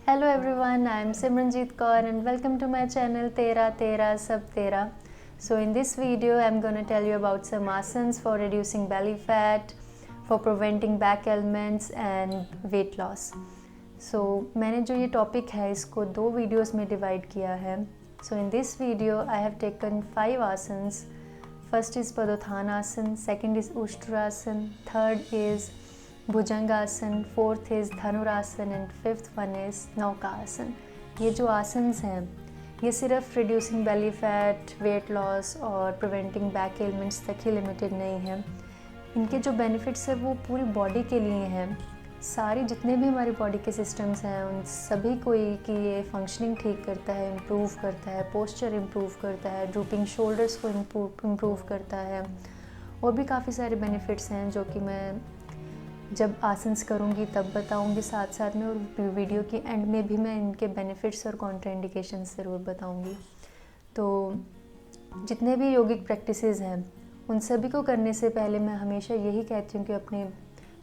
Hello everyone, I am Simranjeet Kaur and welcome to my channel Tera Tera Sab Tera. So in this video I am going to tell you about some asanas for reducing belly fat, for preventing back ailments and weight loss. So मैंने जो ये topic है इसको दो videos में divide किया है. So in this video I have taken 5 asanas. First is Padothanasana, second is Ushtrasana, third is bhujangasana, fourth is dhanurasana and fifth one is naukasana. ये जो आसन्स हैं ये सिर्फ reducing belly fat, weight loss और प्रिवेंटिंग बैक एलिमेंट्स तक ही लिमिटेड नहीं है. इनके जो बेनिफिट्स हैं वो पूरी बॉडी के लिए हैं. सारी जितने भी हमारी बॉडी के सिस्टम्स हैं उन सभी को की ये फंक्शनिंग ठीक करता है, इम्प्रूव करता है, पोस्चर इम्प्रूव करता है, ड्रूपिंग शोल्डर्स को इम्प्रूव करता है. और भी काफ़ी सारे बेनिफिट्स हैं जो कि मैं जब आसन्स करूँगी तब बताऊँगी साथ साथ में, और वीडियो के एंड में भी मैं इनके बेनिफिट्स और कॉन्ट्राइंडिकेशंस ज़रूर बताऊँगी. तो जितने भी योगिक प्रैक्टिसेस हैं उन सभी को करने से पहले मैं हमेशा यही कहती हूँ कि अपने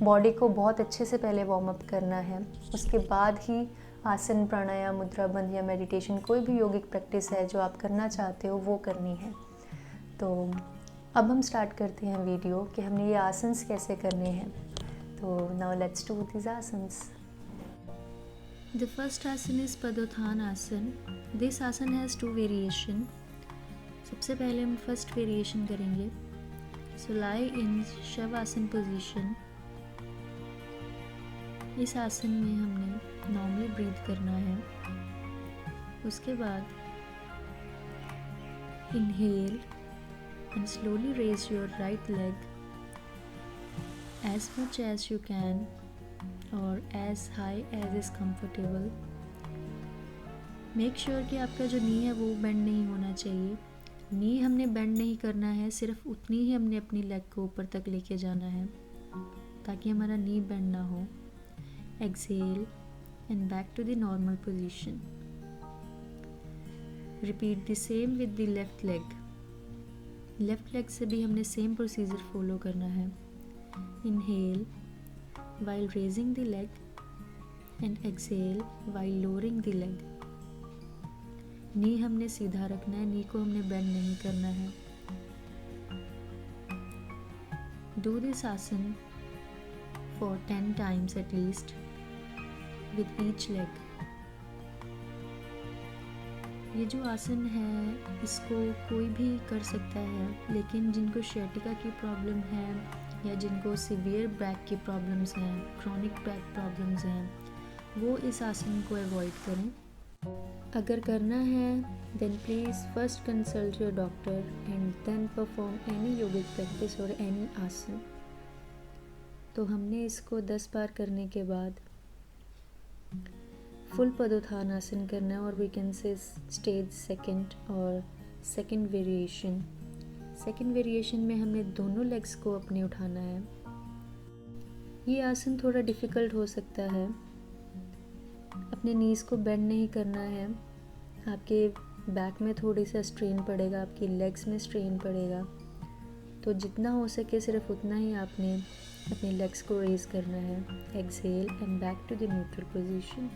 बॉडी को बहुत अच्छे से पहले वार्म अप करना है. उसके बाद ही आसन, प्राणायाम, मुद्रा बंध या मेडिटेशन, कोई भी योगिक प्रैक्टिस है जो आप करना चाहते हो वो करनी है. तो अब हम स्टार्ट करते हैं वीडियो कि हमने ये आसन्स कैसे करने हैं. So now let's do these asanas. The first asana is Padothanasana. This asana has 2 variation. सबसे पहले हम फर्स्ट वेरिएशन करेंगे. So lie in Shavasana position. इस आसन में हमने नॉर्मली ब्रीथ करना है. उसके बाद inhale and slowly raise your right leg as much as you can or as high as is comfortable. Make sure कि आपका जो नी है वो बेंड नहीं होना चाहिए. नी हमने बेंड नहीं करना है, सिर्फ उतनी ही हमने अपनी लेग को ऊपर तक लेके जाना है ताकि हमारा नी बेंड ना हो. Exhale and back to the normal position. Repeat the same with the left leg. Left leg से भी हमने सेम प्रोसीजर फॉलो करना है. Inhale while raising the leg and exhale while lowering the leg. नी हमने सीधा रखना है, नी को हमने बेंड नहीं करना है. Do this asana for 10 times at least with each leg. ये जो आसन है इसको कोई भी कर सकता है, लेकिन जिनको sciatica की प्रॉब्लम है या जिनको सीवियर बैक की प्रॉब्लम्स हैं, क्रॉनिक बैक प्रॉब्लम्स हैं, वो इस आसन को अवॉइड करें. अगर करना है then please first consult your doctor and then perform any yogic practice और एनी आसन. तो हमने इसको 10 बार करने के बाद फुल पदोत्थानासन करना है, और we can say stage second और सेकंड वेरिएशन. सेकंड वेरिएशन में हमने दोनों लेग्स को अपने उठाना है. ये आसन थोड़ा डिफ़िकल्ट हो सकता है. अपने नीज़ को बेंड नहीं करना है. आपके बैक में थोड़ी सा स्ट्रेन पड़ेगा, आपकी लेग्स में स्ट्रेन पड़ेगा. तो जितना हो सके सिर्फ उतना ही आपने अपने लेग्स को रेज करना है. Exhale and back to the neutral position.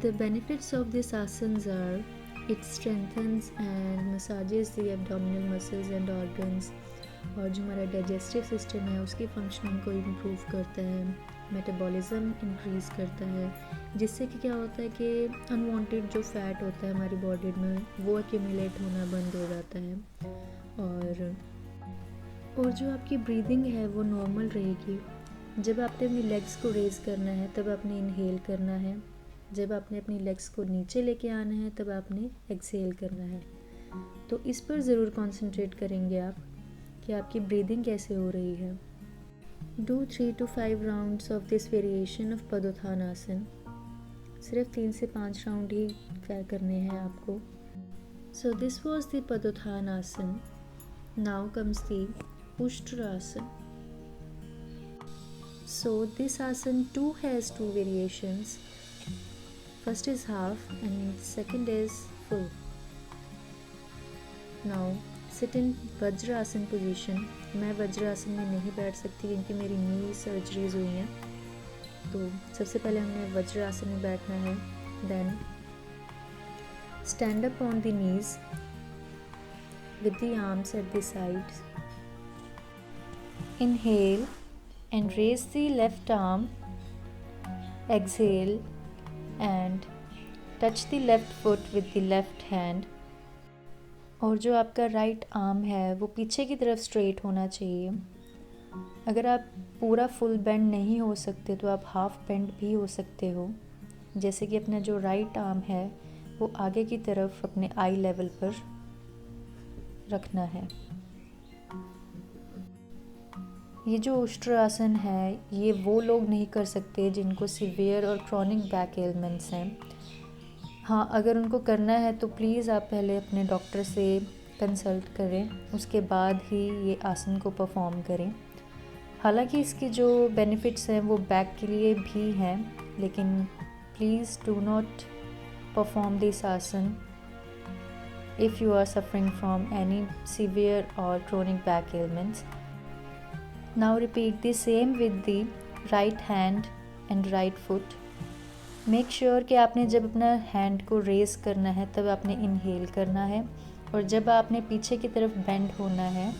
The benefits of this asanas are it strengthens and massages the abdominal muscles and organs. और जो हमारा डाइजेस्टिव सिस्टम है उसकी फंक्शनिंग को इम्प्रूव करता है, मेटाबॉलिज्म इंक्रीज़ करता है, जिससे कि क्या होता है कि अनवांटेड जो फैट होता है हमारी बॉडी में वो एक्यूमुलेट होना बंद हो जाता है. और जो आपकी ब्रीदिंग है वो नॉर्मल रहेगी. जब आपने अपनी लेग्स को रेज करना है तब आपने इनहेल करना है. जब आपने अपनी लेग्स को नीचे लेके आना है तब आपने एक्सहेल करना है. तो इस पर ज़रूर कंसंट्रेट करेंगे आप कि आपकी ब्रीदिंग कैसे हो रही है. Do 3 to 5 rounds of this variation of padottanasana. सिर्फ 3 से 5 राउंड ही करने हैं आपको. So this was the padottanasana. Now comes the ushtrasana. So this asana too has 2 variations. First is half and second is full. Now sit in vajrasana position. मैं वज्रासन में नहीं बैठ सकती क्योंकि मेरी नी सर्जरीज हुई हैं. तो सबसे पहले हमने वज्रासन में बैठना है। Then stand up on the knees with the arms at the sides. Inhale and raise the left arm. Exhale and touch the left foot with the left hand. और जो आपका राइट आर्म है वो पीछे की तरफ स्ट्रेट होना चाहिए। अगर आप पूरा फुल बेंड नहीं हो सकते तो आप हाफ बेंड भी हो सकते हो। जैसे कि अपना जो राइट आर्म है वो आगे की तरफ अपने आई लेवल पर रखना है। ये जो उष्ट्रासन है ये वो लोग नहीं कर सकते जिनको सीवियर और क्रॉनिक बैक एलिमेंट्स हैं। हाँ, अगर उनको करना है तो प्लीज़ आप पहले अपने डॉक्टर से कंसल्ट करें, उसके बाद ही ये आसन को परफॉर्म करें। हालांकि इसके जो बेनिफिट्स हैं वो बैक के लिए भी हैं, लेकिन please do not perform this आसन if you are suffering from any severe or chronic back ailments. Now repeat the same with the right hand and right foot. Make sure कि आपने जब अपना हैंड को रेज़ करना है तब आपने इनहेल करना है, और जब आपने पीछे की तरफ बेंड होना है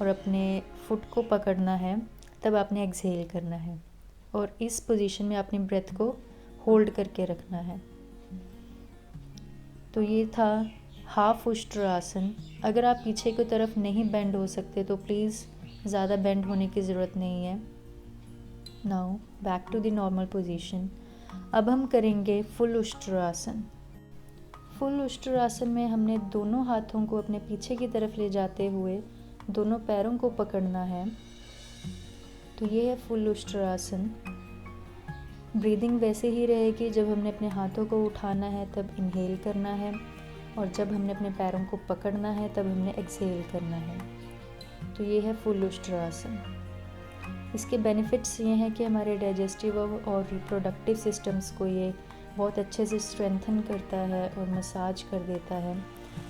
और अपने फुट को पकड़ना है तब आपने एक्सहेल करना है, और इस पोजीशन में अपनी ब्रेथ को होल्ड करके रखना है। तो ये था हाफ उष्ट्रासन। अगर आप पीछे की तरफ नहीं बेंड हो सकते तो प्लीज़ ज़्यादा बेंड होने की ज़रूरत नहीं है। Now back to the normal position. अब हम करेंगे फुल उष्ट्रासन। फुल उष्ट्रासन में हमने दोनों हाथों को अपने पीछे की तरफ ले जाते हुए दोनों पैरों को पकड़ना है। तो ये है फुल उष्ट्रासन। ब्रीदिंग वैसे ही रहेगी, जब हमने अपने हाथों को उठाना है तब इनहेल करना है, और जब हमने अपने पैरों को पकड़ना है तब हमने एक्सहेल करना है। तो ये है फुल उष्ट्रासन। इसके बेनिफिट्स ये हैं कि हमारे डाइजेस्टिव और रिप्रोडक्टिव सिस्टम्स को ये बहुत अच्छे से स्ट्रेंथन करता है और मसाज कर देता है,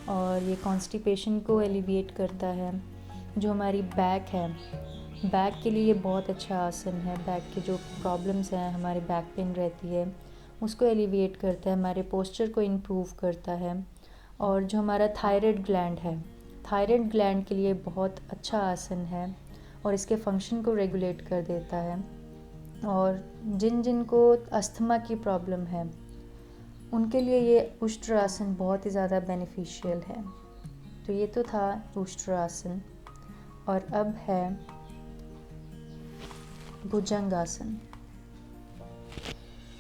और ये कॉन्स्टिपेशन को एलिविएट करता है। जो हमारी बैक है, बैक के लिए ये बहुत अच्छा आसन है। बैक के जो प्रॉब्लम्स हैं, हमारे बैक पेन रहती है, उसको एलिविएट करता है, हमारे पोस्चर को इम्प्रूव करता है। और जो हमारा थायराइड ग्लैंड है, थायराइड ग्लैंड के लिए बहुत अच्छा आसन है और इसके फंक्शन को रेगुलेट कर देता है। और जिन को अस्थमा की प्रॉब्लम है उनके लिए ये उष्ट्रासन बहुत ही ज़्यादा बेनिफिशियल है। तो ये तो था उष्ट्रासन, और अब है भुजंगासन।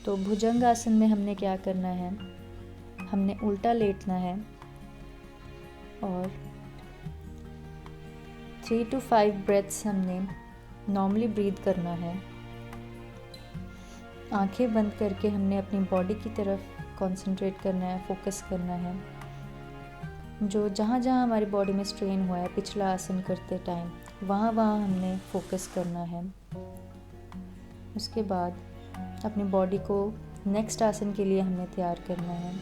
तो भुजंगासन में हमने क्या करना है, हमने उल्टा लेटना है और 3 to 5 ब्रेथ्स हमने नॉर्मली ब्रीथ करना है। आंखें बंद करके हमने अपनी बॉडी की तरफ कंसंट्रेट करना है, फोकस करना है। जो जहाँ हमारी बॉडी में स्ट्रेन हुआ है पिछला आसन करते टाइम, वहाँ हमने फोकस करना है। उसके बाद अपनी बॉडी को नेक्स्ट आसन के लिए हमें तैयार करना है।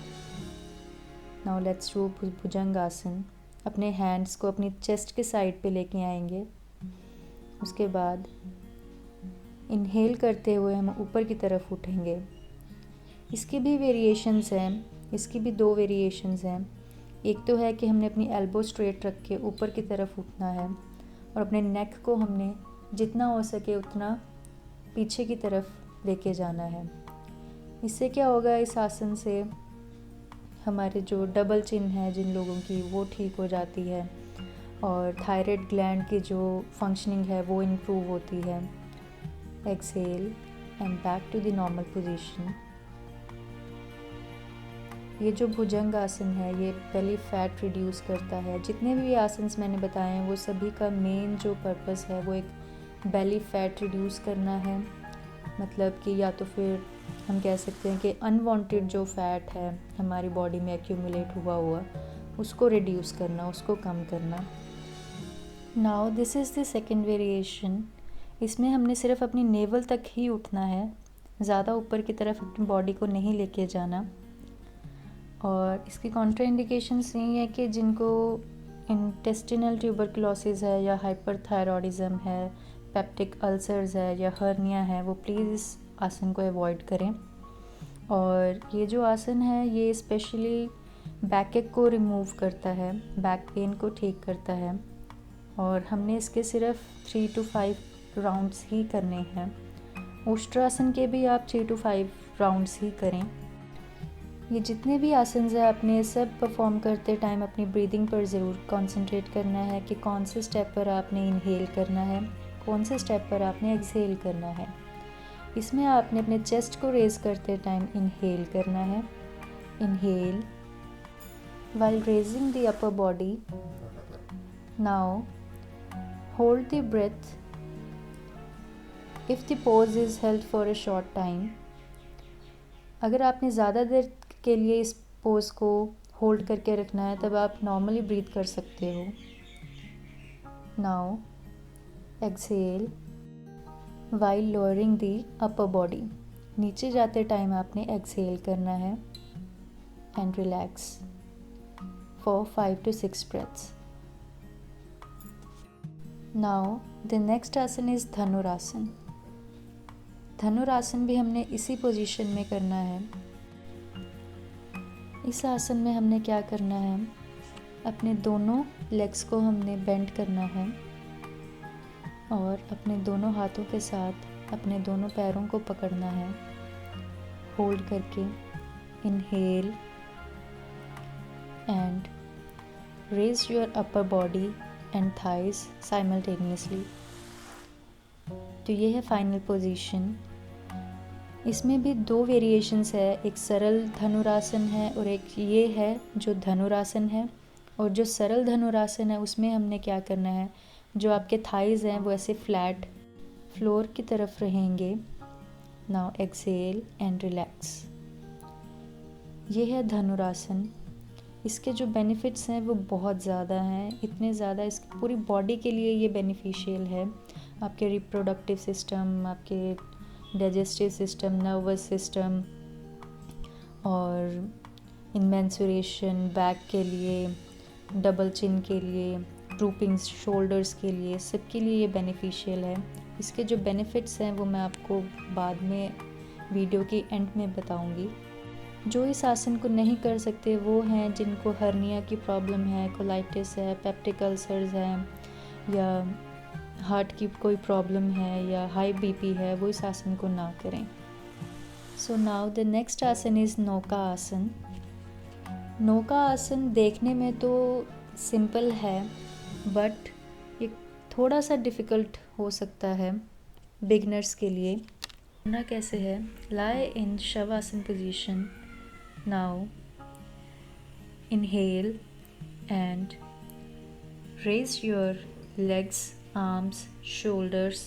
नाउ लेट्स डू भुजंगासन। अपने हैंड्स को अपनी चेस्ट के साइड पे लेके आएंगे। उसके बाद इनहेल करते हुए हम ऊपर की तरफ उठेंगे। इसकी भी वेरिएशंस हैं, इसकी भी 2 वेरिएशंस हैं। एक तो है कि हमने अपनी एल्बो स्ट्रेट रख के ऊपर की तरफ उठना है, और अपने नेक को हमने जितना हो सके उतना पीछे की तरफ लेके जाना है। इससे क्या होगा, इस आसन से हमारे जो डबल चिन है जिन लोगों की, वो ठीक हो जाती है, और थायराइड ग्लैंड की जो फंक्शनिंग है वो इम्प्रूव होती है। Exhale and back to the normal position. ये जो भुजंग आसन है ये बेली फैट रिड्यूस करता है। जितने भी आसन्स मैंने बताए हैं वो सभी का मेन जो पर्पस है वो एक बेली फैट रिड्यूस करना है। मतलब कि या तो फिर हम कह सकते हैं कि अनवांटेड जो फैट है हमारी बॉडी में एक्यूमुलेट हुआ उसको रिड्यूस करना, उसको कम करना। Now this is the second variation. इसमें हमने सिर्फ अपनी नेवल तक ही उठना है, ज़्यादा ऊपर की तरफ अपनी बॉडी को नहीं लेके जाना। और इसकी कॉन्ट्राइंडिकेशंस यही है कि जिनको इंटेस्टिनल ट्यूबरकुलोसिस है या हाइपरथायरॉयडिज्म है, पेप्टिक अल्सर्स है या हर्निया है, वो प्लीज़ इस आसन को अवॉइड करें। और ये जो आसन है ये स्पेशली बैक एक को रिमूव करता है, बैक पेन को ठीक करता है। और हमने इसके सिर्फ 3 to 5 राउंड्स ही करने हैं। उष्ट्रासन के भी आप 3 to 5 राउंड्स ही करें। ये जितने भी आसन हैं आपने सब परफॉर्म करते टाइम अपनी ब्रीदिंग पर ज़रूर कंसंट्रेट करना है कि कौन से स्टेप पर आपने इनहेल करना है, कौन से स्टेप पर आपने एक्सहेल करना है। इसमें आपने अपने चेस्ट को रेज करते टाइम इनहेल करना है। Inhale while raising the upper body. Now hold the breath. If the pose is held for a short time, अगर आपने ज़्यादा देर के लिए इस पोज को होल्ड करके रखना है तब आप नॉर्मली ब्रीथ कर सकते हो। Now exhale while lowering the upper body. नीचे जाते टाइम आपने एक्सहेल करना है and relax for 5 to 6 breaths. Now the next आसन is धनुरासन। धनुरासन भी हमने इसी पोजीशन में करना है। इस आसन में हमने क्या करना है, अपने दोनों लेग्स को हमने बेंड करना है और अपने दोनों हाथों के साथ अपने दोनों पैरों को पकड़ना है, होल्ड करके। Inhale and raise your upper body and thighs simultaneously. तो ये है फाइनल पोजीशन। इसमें भी 2 वेरिएशंस है, एक सरल धनुरासन है और एक ये है जो धनुरासन है। और जो सरल धनुरासन है उसमें हमने क्या करना है, जो आपके थाइज हैं वो ऐसे फ्लैट फ्लोर की तरफ रहेंगे। Now exhale and relax. ये है धनुरासन। इसके जो बेनिफिट्स हैं वो बहुत ज़्यादा हैं, इतने ज़्यादा इसकी पूरी बॉडी के लिए ये बेनिफिशियल है। आपके रिप्रोडक्टिव सिस्टम, आपके डाइजेस्टिव सिस्टम, नर्वस सिस्टम और इन मेंसुरेशन, बैक के लिए, डबल चिन के लिए, ड्रूपिंग शोल्डर्स के लिए, सबके लिए ये बेनिफिशियल है। इसके जो बेनिफिट्स हैं वो मैं आपको बाद में वीडियो के एंड में बताऊंगी। जो इस आसन को नहीं कर सकते वो हैं जिनको हर्निया की प्रॉब्लम है, कोलाइटिस है, पेप्टिक अल्सर्स हैं या हार्ट की कोई प्रॉब्लम है या हाई बीपी है, वो इस आसन को ना करें। सो नाउ द नेक्स्ट आसन इज़ नौका आसन। नौका आसन देखने में तो सिंपल है बट ये थोड़ा सा डिफ़िकल्ट हो सकता है बिगनर्स के लिए। करना कैसे है, lie in shavasana position. Now inhale and raise your legs, arms, shoulders,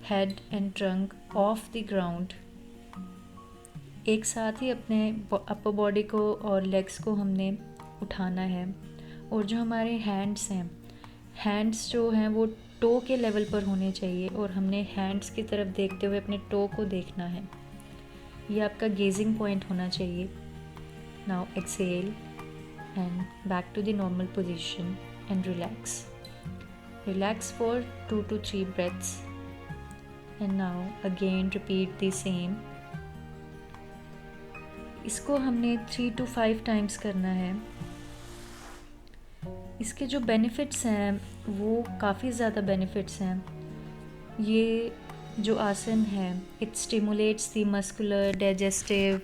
head and trunk off the ground. एक साथ ही अपने अपर बॉडी को और लेग्स को हमने उठाना है और जो हमारे हैंड्स जो हैं वो टो के लेवल पर होने चाहिए और हमने हैंड्स की तरफ देखते हुए अपने टो को देखना है। ये आपका गेजिंग पॉइंट होना चाहिए। Now exhale and back to the normal position and relax. Relax for 2 to 3 breaths and now again repeat the same. इसको हमने 3 to 5 times करना है। इसके जो बेनिफिट्स हैं वो काफ़ी ज़्यादा बेनिफिट्स हैं। ये जो आसन है it stimulates the muscular, digestive,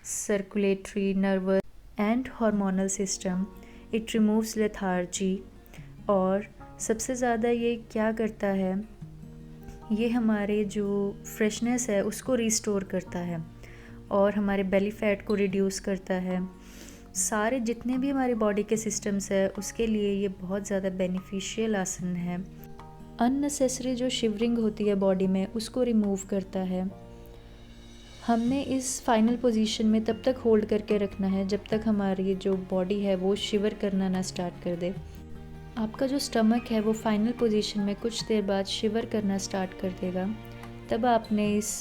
circulatory, nervous and hormonal system. It removes lethargy और सबसे ज़्यादा ये क्या करता है, ये हमारे जो फ्रेशनेस है उसको रिस्टोर करता है और हमारे बेली फैट को रिड्यूस करता है। सारे जितने भी हमारी बॉडी के सिस्टम्स है उसके लिए ये बहुत ज़्यादा बेनिफिशियल आसन है। अननेसेसरी जो शिवरिंग होती है बॉडी में उसको रिमूव करता है। हमने इस फाइनल पोजीशन में तब तक होल्ड करके रखना है जब तक हमारी जो बॉडी है वो शिवर करना ना स्टार्ट कर दे। आपका जो स्टमक है वो फाइनल पोजीशन में कुछ देर बाद शिवर करना स्टार्ट कर देगा, तब आपने इस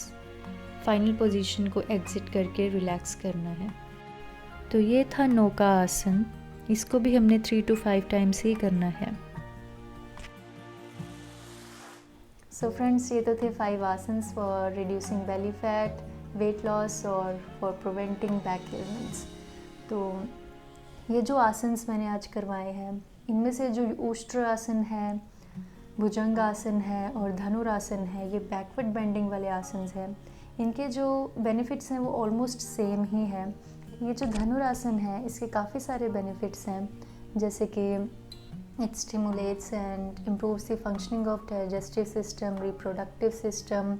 फाइनल पोजीशन को एग्जिट करके रिलैक्स करना है। तो ये था नौका आसन। इसको भी हमने 3 to 5 टाइम्स ही करना है। सो फ्रेंड्स, ये तो थे 5 asanas for reducing belly fat, weight loss और फॉर प्रिवेंटिंग बैक एलिमेंट्स। तो ये जो आसन्स मैंने आज करवाए हैं, इनमें से जो उष्ट्रासन है, भुजंगासन है और धनुरासन है, ये बैकवर्ड बेंडिंग वाले आसन्स हैं। इनके जो बेनिफिट्स हैं वो ऑलमोस्ट सेम ही हैं। ये जो धनुरासन है, इसके काफ़ी सारे बेनिफिट्स हैं, जैसे कि it stimulates and improves the functioning of digestive system, reproductive system,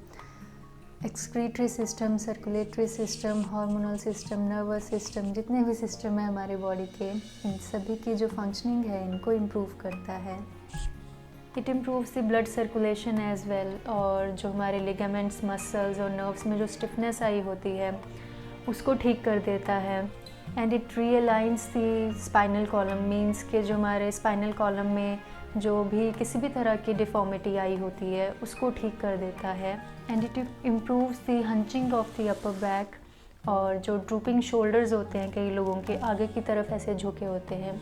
excretory system, circulatory system, hormonal system, nervous system, जितने भी सिस्टम है हमारे बॉडी के, इन सभी की जो फंक्शनिंग है इनको इम्प्रूव करता है। It improves the blood circulation as well, और जो हमारे लिगामेंट्स, मसल्स और नर्व्स में जो स्टिफनेस आई होती है उसको ठीक कर देता है। And it realigns the spinal column, means के जो हमारे स्पाइनल कॉलम में जो भी किसी भी तरह की डिफॉर्मिटी आई होती है उसको ठीक कर देता है। And it improves the hunching of the upper back, और जो ड्रूपिंग शोल्डर्स होते हैं कई लोगों के, आगे की तरफ ऐसे झुके होते हैं,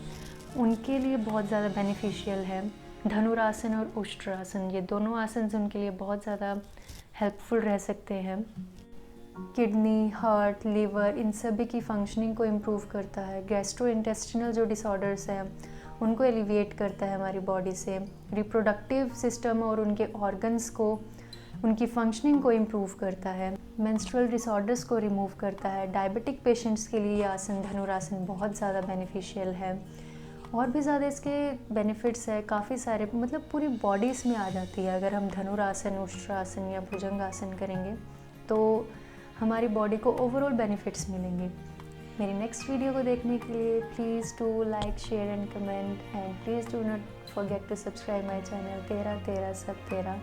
उनके लिए बहुत ज़्यादा बेनिफिशियल है। धनुरासन और उष्ट्रासन, ये दोनों आसन उनके लिए बहुत ज़्यादा हेल्पफुल रह सकते हैं। किडनी, हार्ट, लीवर, इन सभी की फंक्शनिंग को इम्प्रूव करता है। गैस्ट्रोइंटेस्टिनल जो डिसऑर्डर्स हैं उनको एलिविएट करता है हमारी बॉडी से। रिप्रोडक्टिव सिस्टम और उनके ऑर्गन्स को, उनकी फंक्शनिंग को इम्प्रूव करता है। मेंस्ट्रुअल डिसऑर्डर्स को रिमूव करता है। डायबिटिक पेशेंट्स के लिए ये आसन, धनुरासन, बहुत ज़्यादा बेनिफिशियल है। और भी ज़्यादा इसके बेनिफिट्स है काफ़ी सारे, मतलब पूरी बॉडी इसमें आ जाती है। अगर हम धनुरासन, उष्ट्रासन या भुजंगासन करेंगे तो हमारी बॉडी को ओवरऑल बेनिफिट्स मिलेंगे। मेरी नेक्स्ट वीडियो को देखने के लिए please do like, share and comment, and please do not forget to subscribe my channel तेरा तेरा सब तेरा।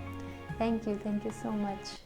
Thank you so much.